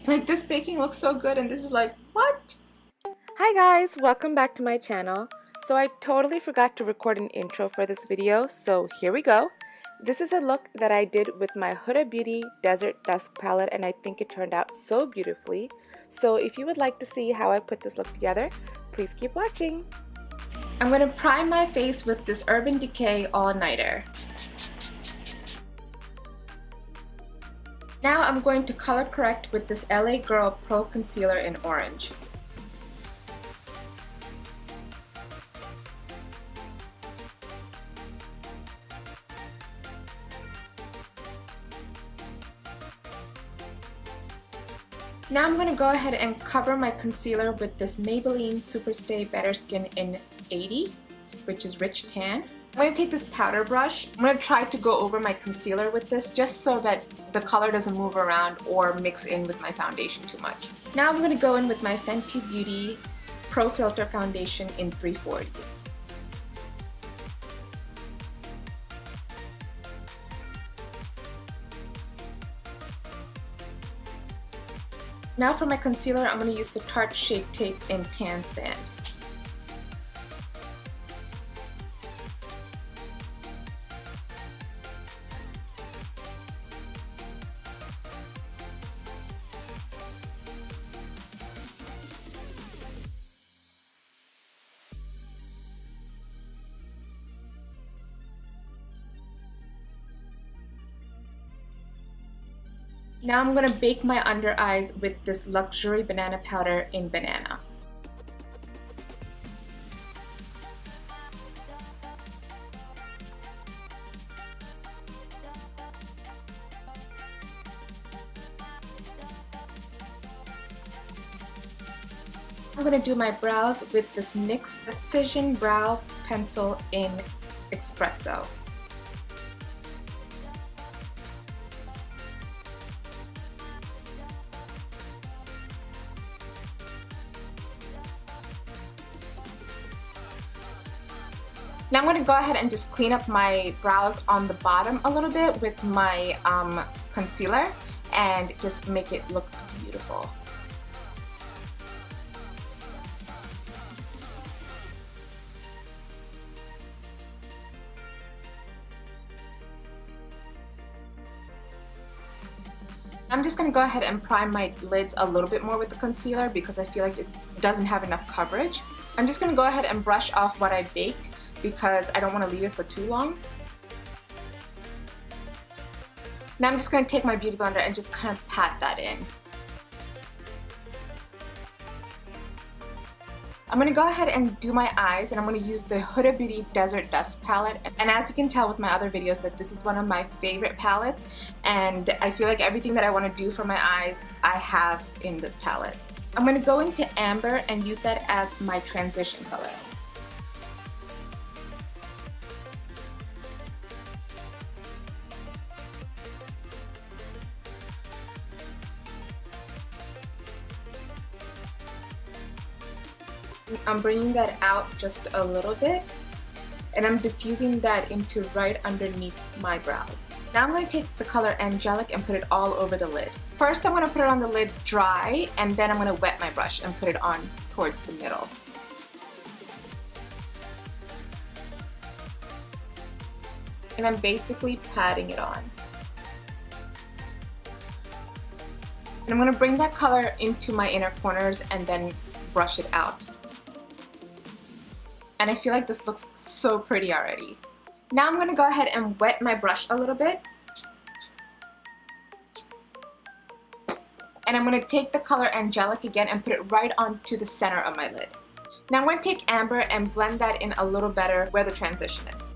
Like, this baking looks so good and this is like, what? Hi guys, welcome back to my channel. So I totally forgot to record an intro for this video, so here we go. This is a look that I did with my Huda Beauty Desert Dusk palette, and I think it turned out so beautifully. So if you would like to see how I put this look together, please keep watching. I'm going to prime my face with this Urban Decay All-Nighter. Now I'm going to color correct with this LA Girl Pro Concealer in orange. Now I'm going to go ahead and cover my concealer with this Maybelline Superstay Better Skin in 80, which is Rich Tan. I'm going to take this powder brush. I'm going to try to go over my concealer with this just so that the color doesn't move around or mix in with my foundation too much. Now I'm going to go in with my Fenty Beauty Pro Filter Foundation in 340. Now for my concealer, I'm going to use the Tarte Shape Tape in Pan Sand. Now I'm going to bake my under eyes with this Luxury Banana Powder in Banana. I'm going to do my brows with this NYX Precision Brow Pencil in Expresso. Now I'm going to go ahead and just clean up my brows on the bottom a little bit with my concealer and just make it look beautiful. I'm just going to go ahead and prime my lids a little bit more with the concealer because I feel like it doesn't have enough coverage. I'm just going to go ahead and brush off what I baked because I don't want to leave it for too long. Now I'm just going to take my Beauty Blender and just kind of pat that in. I'm going to go ahead and do my eyes, and I'm going to use the Huda Beauty Desert Dusk palette. And as you can tell with my other videos that this is one of my favorite palettes, and I feel like everything that I want to do for my eyes I have in this palette. I'm going to go into Amber and use that as my transition color. I'm bringing that out just a little bit, and I'm diffusing that into right underneath my brows. Now I'm going to take the color Angelic and put it all over the lid. First I'm going to put it on the lid dry, and then I'm going to wet my brush and put it on towards the middle. And I'm basically patting it on. And I'm going to bring that color into my inner corners and then brush it out. And I feel like this looks so pretty already. Now I'm going to go ahead and wet my brush a little bit. And I'm going to take the color Angelic again and put it right onto the center of my lid. Now I'm going to take Amber and blend that in a little better where the transition is.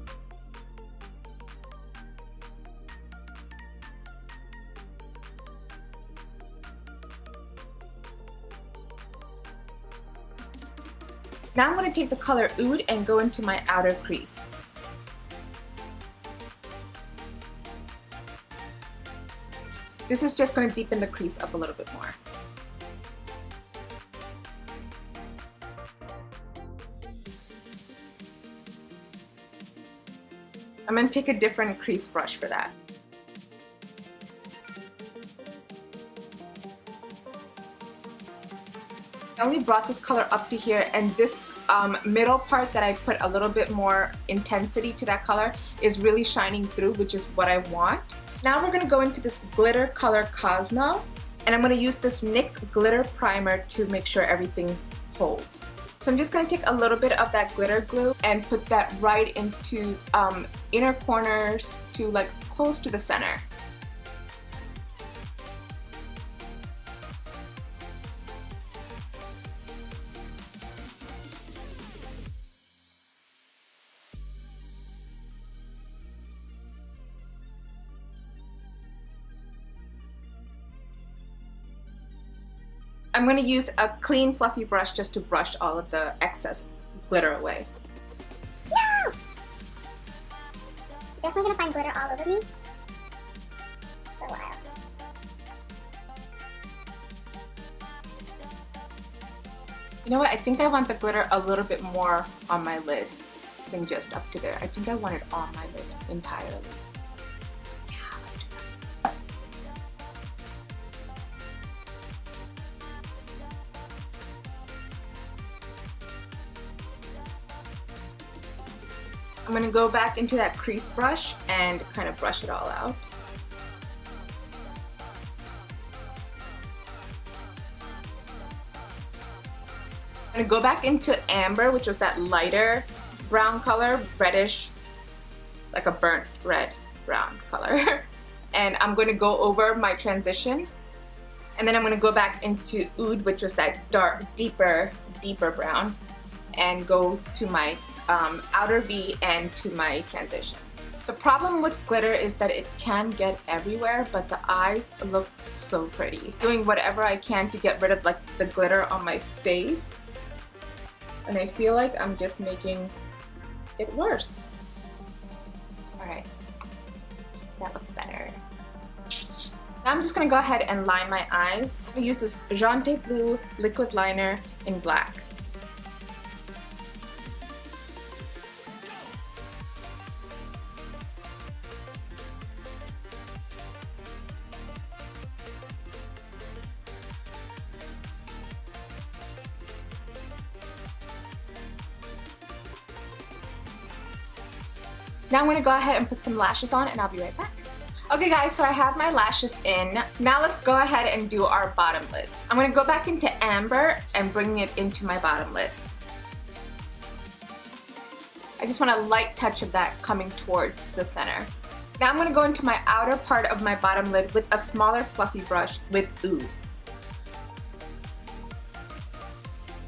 Now I'm going to take the color Oud and go into my outer crease. This is just going to deepen the crease up a little bit more. I'm going to take a different crease brush for that. I only brought this color up to here, and this middle part that I put a little bit more intensity to that color is really shining through, which is what I want. Now we're going to go into this glitter color Cosmo, and I'm going to use this NYX glitter primer to make sure everything holds. So I'm just going to take a little bit of that glitter glue and put that right into inner corners to like close to the center. I'm going to use a clean fluffy brush just to brush all of the excess glitter away. No! Definitely gonna find glitter all over me for a while. You know what? I think I want the glitter a little bit more on my lid than just up to there. I think I want it on my lid entirely. Yeah, let's do that. I'm going to go back into that crease brush and kind of brush it all out. I'm going to go back into Amber, which was that lighter brown color, reddish, like a burnt red brown color. And I'm going to go over my transition. And then I'm going to go back into Oud, which was that dark, deeper brown, and go to my outer V and to my transition. The problem with glitter is that it can get everywhere, but the eyes look so pretty. Doing whatever I can to get rid of like the glitter on my face, and I feel like I'm just making it worse. Alright, that looks better. Now I'm just going to go ahead and line my eyes. I'm going to use this Jonteblu liquid liner in black. Now I'm going to go ahead and put some lashes on, and I'll be right back. Okay guys, so I have my lashes in. Now let's go ahead and do our bottom lid. I'm going to go back into Amber and bring it into my bottom lid. I just want a light touch of that coming towards the center. Now I'm going to go into my outer part of my bottom lid with a smaller fluffy brush with Oud.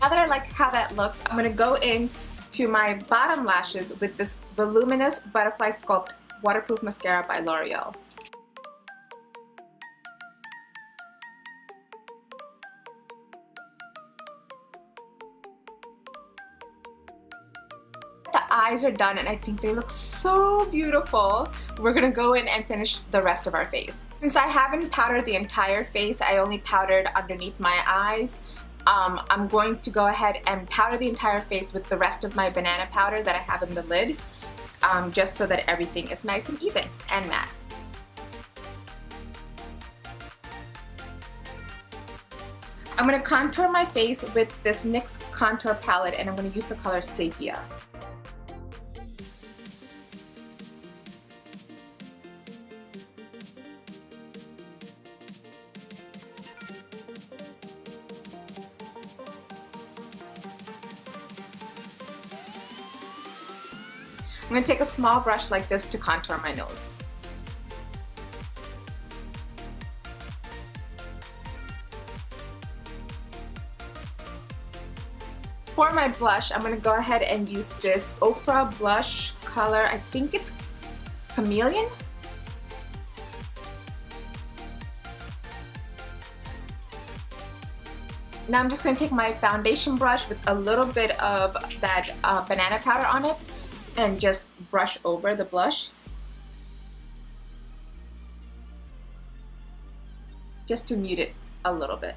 Now that I like how that looks, I'm going to go in to my bottom lashes with this Voluminous Butterfly Sculpt Waterproof Mascara by L'Oreal. The eyes are done and I think they look so beautiful. We're gonna go in and finish the rest of our face. Since I haven't powdered the entire face, I only powdered underneath my eyes. I'm going to go ahead and powder the entire face with the rest of my banana powder that I have in the lid, just so that everything is nice and even and matte. I'm going to contour my face with this NYX contour palette, and I'm going to use the color Sepia. I'm going to take a small brush like this to contour my nose. For my blush, I'm going to go ahead and use this Ofra blush color. I think it's Chameleon. Now I'm just going to take my foundation brush with a little bit of that banana powder on it and just brush over the blush, just to mute it a little bit.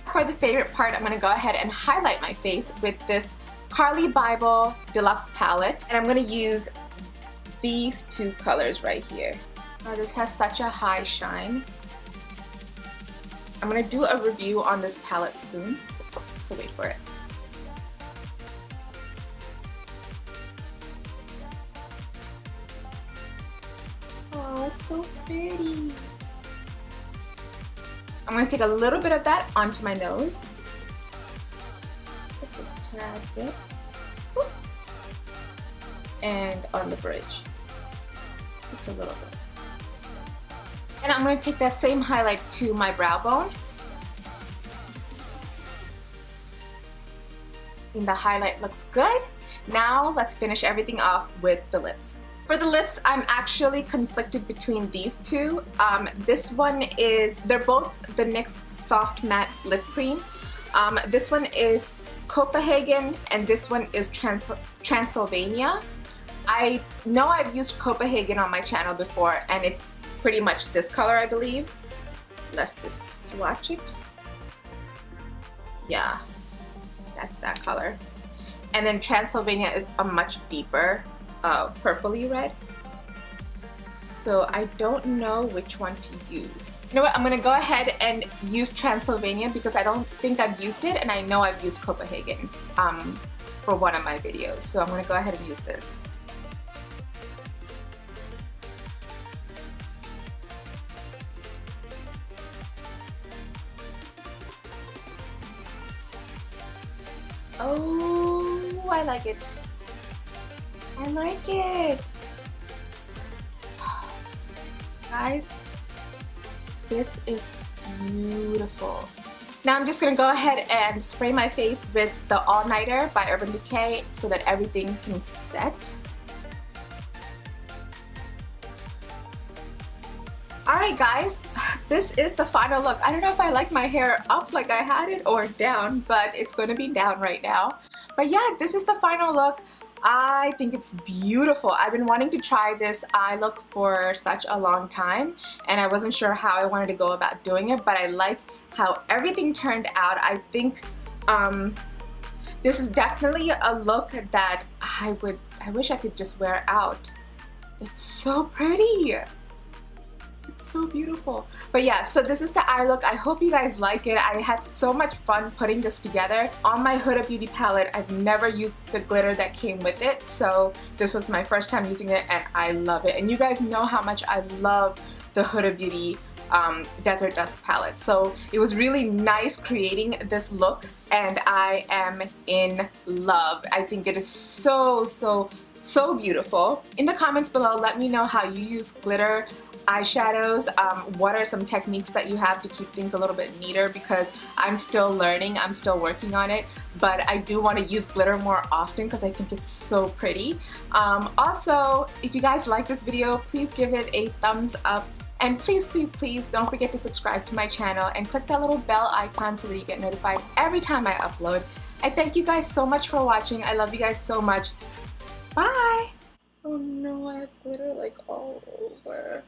For the favorite part, I'm going to go ahead and highlight my face with this Carli Bybel Deluxe palette, and I'm going to use these two colors right here. This has such a high shine. I'm gonna do a review on this palette soon, so wait for it. Oh, it's so pretty. I'm gonna take a little bit of that onto my nose. Just a tad bit. Whoop. And on the bridge. Just a little bit. And I'm going to take that same highlight to my brow bone. I think the highlight looks good. Now let's finish everything off with the lips. For the lips, I'm actually conflicted between these two. This one is, they're both the NYX Soft Matte Lip Cream. This one is Copenhagen and this one is Transylvania. I know I've used Copenhagen on my channel before and it's pretty much this color, I believe. Let's just swatch it. Yeah, that's that color. And then Transylvania is a much deeper purpley red. So I don't know which one to use. You know what, I'm gonna go ahead and use Transylvania because I don't think I've used it and I know I've used Copenhagen for one of my videos. So I'm gonna go ahead and use this. Oh, I like it. I like it. Oh, guys, this is beautiful. Now I'm just gonna go ahead and spray my face with the All Nighter by Urban Decay so that everything can set. Alright guys, this is the final look. I don't know if I like my hair up like I had it or down, but it's going to be down right now. But yeah, this is the final look. I think it's beautiful. I've been wanting to try this eye look for such a long time and I wasn't sure how I wanted to go about doing it, but I like how everything turned out. I think this is definitely a look that I wish I could just wear out. It's so pretty. It's so beautiful. But yeah, so this is the eye look. I hope you guys like it. I had so much fun putting this together. On my Huda Beauty palette, I've never used the glitter that came with it, so this was my first time using it and I love it. And you guys know how much I love the Huda Beauty Desert Dusk palette. So it was really nice creating this look and I am in love. I think it is so beautiful. In the comments below, let me know how you use glitter eyeshadows. What are some techniques that you have to keep things a little bit neater, because I'm still learning, I'm still working on it, but I do want to use glitter more often because I think it's so pretty. Also, if you guys like this video, please give it a thumbs up. And please don't forget to subscribe to my channel and click that little bell icon so that you get notified every time I upload. I thank you guys so much for watching. I love you guys so much. Bye! Oh no, I have glitter like all over.